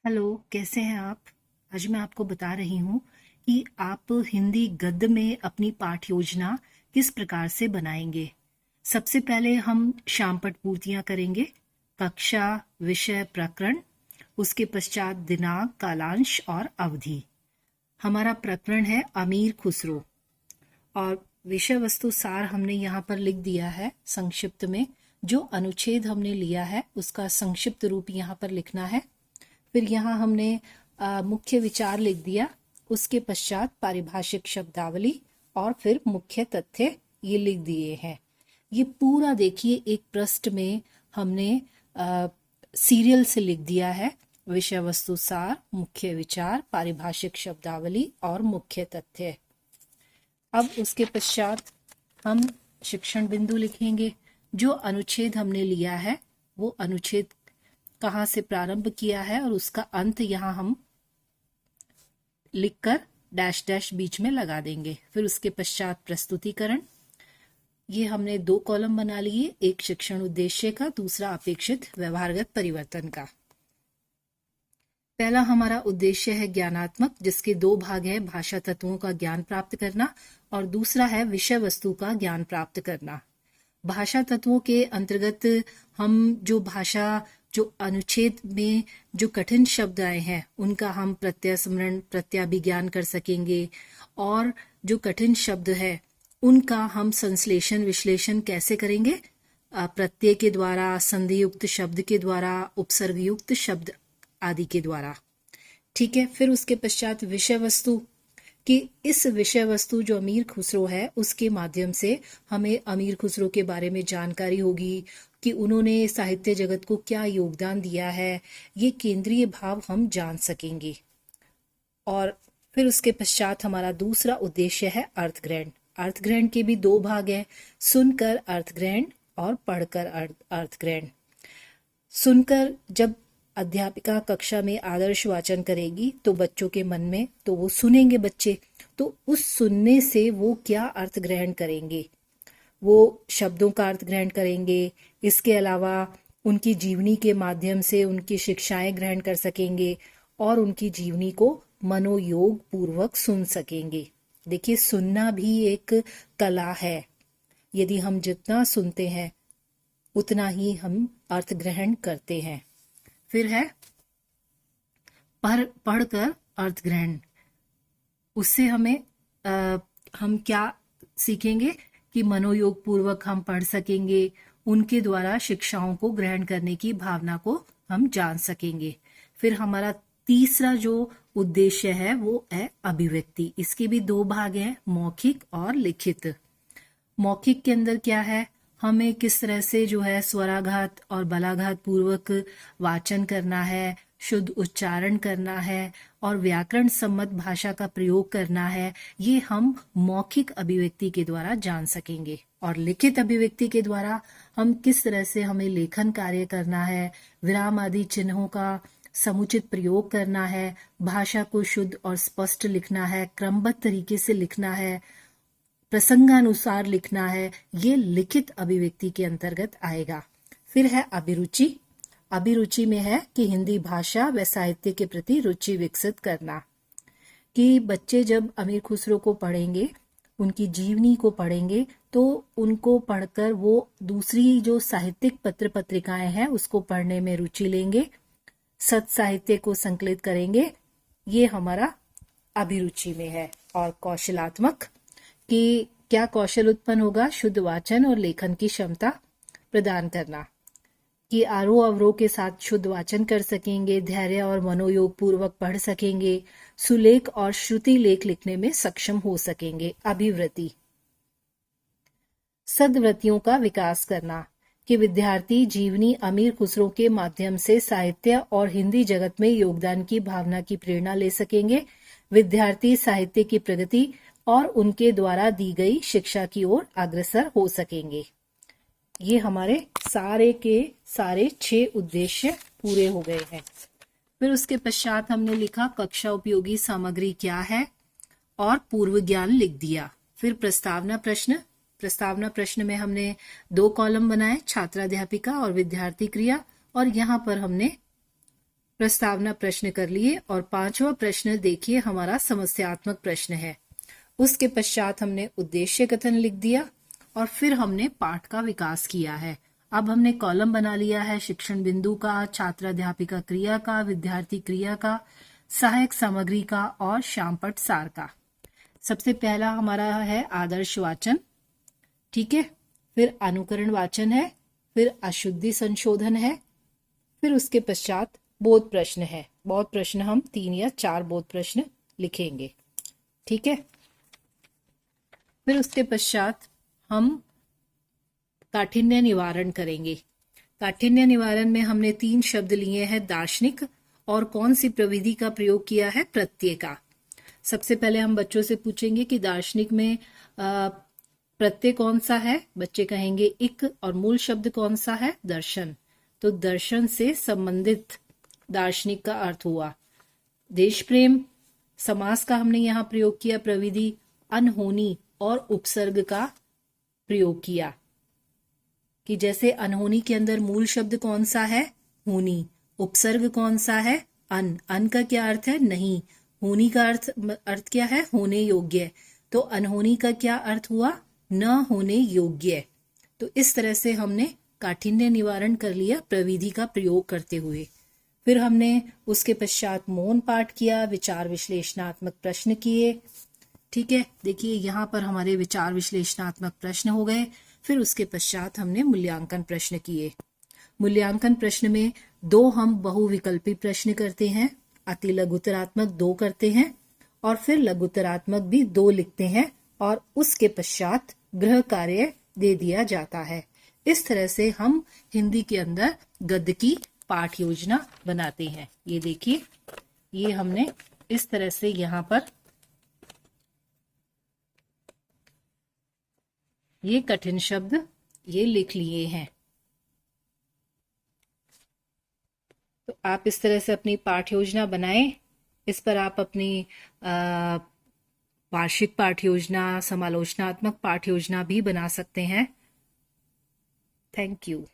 Hello, कैसे हैं आप? आज मैं आपको बता रही हूँ कि आप हिंदी गद्य में अपनी पाठ योजना किस प्रकार से बनाएंगे। सबसे पहले हम शामपट पूर्तियाँ करेंगे, कक्षा, विषय, प्रकरण, उसके पश्चात दिनांक, कालांश और अवधि। हमारा प्रकरण है अमीर खुसरो और विषय वस्तु सार हमने यहाँ पर लिख दिया है संक्षिप्त में। जो अनुच्छेद हमने लिया है उसका संक्षिप्त रूप यहाँ पर लिखना है। फिर यहाँ हमने मुख्य विचार लिख दिया, उसके पश्चात पारिभाषिक शब्दावली और फिर मुख्य तथ्य ये लिख दिए हैं। ये पूरा देखिए एक पृष्ठ में हमने सीरियल से लिख दिया है। विषय वस्तु सार, मुख्य विचार, पारिभाषिक शब्दावली और मुख्य तथ्य। अब उसके पश्चात हम शिक्षण बिंदु लिखेंगे। जो अनुच्छेद हमने लिया है वो अनुच्छेद कहाँ से प्रारंभ किया है और उसका अंत यहाँ हम लिखकर डैश डैश बीच में लगा देंगे। फिर उसके पश्चात प्रस्तुतिकरण। ये हमने 2 कॉलम बना लिए, एक शिक्षण उद्देश्य का, दूसरा अपेक्षित व्यवहारगत परिवर्तन का। पहला हमारा उद्देश्य है ज्ञानात्मक, जिसके 2 भाग हैं, भाषा तत्वों का ज्ञान प्राप्त करना और दूसरा है विषय वस्तु का ज्ञान प्राप्त करना। भाषा तत्वों के अंतर्गत हम जो अनुच्छेद में जो कठिन शब्द आए हैं उनका हम प्रत्यय स्मरण, प्रत्याभिज्ञान कर सकेंगे और जो कठिन शब्द है उनका हम संश्लेषण विश्लेषण कैसे करेंगे? प्रत्यय के द्वारा, संधि युक्त शब्द के द्वारा, उपसर्ग युक्त शब्द आदि के द्वारा। ठीक है। फिर उसके पश्चात विषय वस्तु कि इस विषय वस्तु जो अमीर खुसरो है उसके माध्यम से हमें अमीर खुसरो के बारे में जानकारी होगी कि उन्होंने साहित्य जगत को क्या योगदान दिया है। ये केंद्रीय भाव हम जान सकेंगे। और फिर उसके पश्चात हमारा दूसरा उद्देश्य है अर्थग्रहण। अर्थग्रहण के भी 2 भाग हैं, सुनकर अर्थग्रहण और पढ़कर अर्थग्रहण। सुनकर जब अध्यापिका कक्षा में आदर्श वाचन करेगी तो बच्चों के मन में, तो वो सुनेंगे बच्चे, तो उस सुनने से वो क्या अर्थ ग्रहण करेंगे? वो शब्दों का अर्थ ग्रहण करेंगे। इसके अलावा उनकी जीवनी के माध्यम से उनकी शिक्षाएं ग्रहण कर सकेंगे और उनकी जीवनी को मनोयोग पूर्वक सुन सकेंगे। देखिए, सुनना भी एक कला है। यदि हम जितना सुनते हैं उतना ही हम अर्थ ग्रहण करते हैं। फिर है पढ़कर अर्थ ग्रहण। उससे हम क्या सीखेंगे कि मनोयोग पूर्वक हम पढ़ सकेंगे, उनके द्वारा शिक्षाओं को ग्रहण करने की भावना को हम जान सकेंगे। फिर हमारा तीसरा जो उद्देश्य है वो है अभिव्यक्ति। इसके भी 2 भाग हैं, मौखिक और लिखित। मौखिक के अंदर क्या है, हमें किस तरह से जो है स्वराघात और बलाघात पूर्वक वाचन करना है, शुद्ध उच्चारण करना है और व्याकरण सम्मत भाषा का प्रयोग करना है। ये हम मौखिक अभिव्यक्ति के द्वारा जान सकेंगे। और लिखित अभिव्यक्ति के द्वारा हम किस तरह से हमें लेखन कार्य करना है, विराम आदि चिन्हों का समुचित प्रयोग करना है, भाषा को शुद्ध और स्पष्ट लिखना है, क्रमबद्ध तरीके से लिखना है, प्रसंगानुसार लिखना है। ये लिखित अभिव्यक्ति के अंतर्गत आएगा। फिर है अभिरुचि। अभिरुचि में है कि हिंदी भाषा व साहित्य के प्रति रुचि विकसित करना। कि बच्चे जब अमीर खुसरो को पढ़ेंगे, उनकी जीवनी को पढ़ेंगे, तो उनको पढ़कर वो दूसरी जो साहित्यिक पत्र पत्रिकाएं हैं उसको पढ़ने में रुचि लेंगे, सत साहित्य को संकलित करेंगे। ये हमारा अभिरुचि में है। और कौशलात्मक कि क्या कौशल उत्पन्न होगा? शुद्ध वाचन और लेखन की क्षमता प्रदान करना, कि आरोह अवरोह के साथ शुद्ध वाचन कर सकेंगे, धैर्य और मनोयोग पूर्वक पढ़ सकेंगे, सुलेख और श्रुति लेख लिखने में सक्षम हो सकेंगे। अभिवृत्ति, सद्वृत्तियों का विकास करना, कि विद्यार्थी जीवनी अमीर खुसरो के माध्यम से साहित्य और हिंदी जगत में योगदान की भावना की प्रेरणा ले सकेंगे। विद्यार्थी साहित्य की प्रगति और उनके द्वारा दी गई शिक्षा की ओर अग्रसर हो सकेंगे। ये हमारे सारे के सारे 6 उद्देश्य पूरे हो गए हैं। फिर उसके पश्चात हमने लिखा कक्षा उपयोगी सामग्री क्या है और पूर्व ज्ञान लिख दिया। फिर प्रस्तावना प्रश्न। प्रस्तावना प्रश्न में हमने 2 कॉलम बनाए, छात्राध्यापिका और विद्यार्थी क्रिया, और यहाँ पर हमने प्रस्तावना प्रश्न कर लिए और पांचवा प्रश्न देखिए हमारा समस्यात्मक प्रश्न है। उसके पश्चात हमने उद्देश्य कथन लिख दिया और फिर हमने पाठ का विकास किया है। अब हमने कॉलम बना लिया है शिक्षण बिंदु का, छात्र अध्यापिका क्रिया का, विद्यार्थी क्रिया का, सहायक सामग्री का और श्यामपट्ट सार का। सबसे पहला हमारा है आदर्श वाचन, ठीक है, फिर अनुकरण वाचन है, फिर अशुद्धि संशोधन है, फिर उसके पश्चात बोध प्रश्न है। बोध प्रश्न हम 3 या 4 बोध प्रश्न लिखेंगे, ठीक है। फिर उसके पश्चात हम काठिन्य निवारण करेंगे। काठिन्य निवारण में हमने 3 शब्द लिए हैं, दार्शनिक, और कौन सी प्रविधि का प्रयोग किया है, प्रत्यय का। सबसे पहले हम बच्चों से पूछेंगे कि दार्शनिक में प्रत्यय कौन सा है, बच्चे कहेंगे इक, और मूल शब्द कौन सा है, दर्शन। तो दर्शन से संबंधित दार्शनिक का अर्थ हुआ देश प्रेम। समास का हमने यहाँ प्रयोग किया, प्रविधि अनहोनी और उपसर्ग का प्रयोग किया, कि जैसे अनहोनी के अंदर मूल शब्द कौन सा है, होनी, उपसर्ग कौन सा है, अन। अन का क्या अर्थ है, नहीं। होनी का अर्थ क्या है, होने योग्य। तो अनहोनी का क्या अर्थ हुआ, न होने योग्य। तो इस तरह से हमने काठिन्य निवारण कर लिया प्रविधि का प्रयोग करते हुए। फिर हमने उसके पश्चात मौन पाठ किया, विचार विश्लेषणात्मक प्रश्न किए, ठीक है। देखिए यहाँ पर हमारे विचार विश्लेषणात्मक प्रश्न हो गए। फिर उसके पश्चात हमने मूल्यांकन प्रश्न किए। मूल्यांकन प्रश्न में 2 हम बहुविकल्पी प्रश्न करते हैं, अति लघुतरात्मक 2 करते हैं, और फिर लघुतरात्मक भी 2 लिखते हैं, और उसके पश्चात गृह कार्य दे दिया जाता है। इस तरह से हम हिंदी के अंदर गद्य की पाठ योजना बनाते हैं। ये देखिए, ये हमने इस तरह से यहाँ पर ये कठिन शब्द ये लिख लिए हैं। तो आप इस तरह से अपनी पाठ योजना बनाएं। इस पर आप अपनी वार्षिक पाठ योजना, समालोचनात्मक पाठ योजना भी बना सकते हैं। Thank you.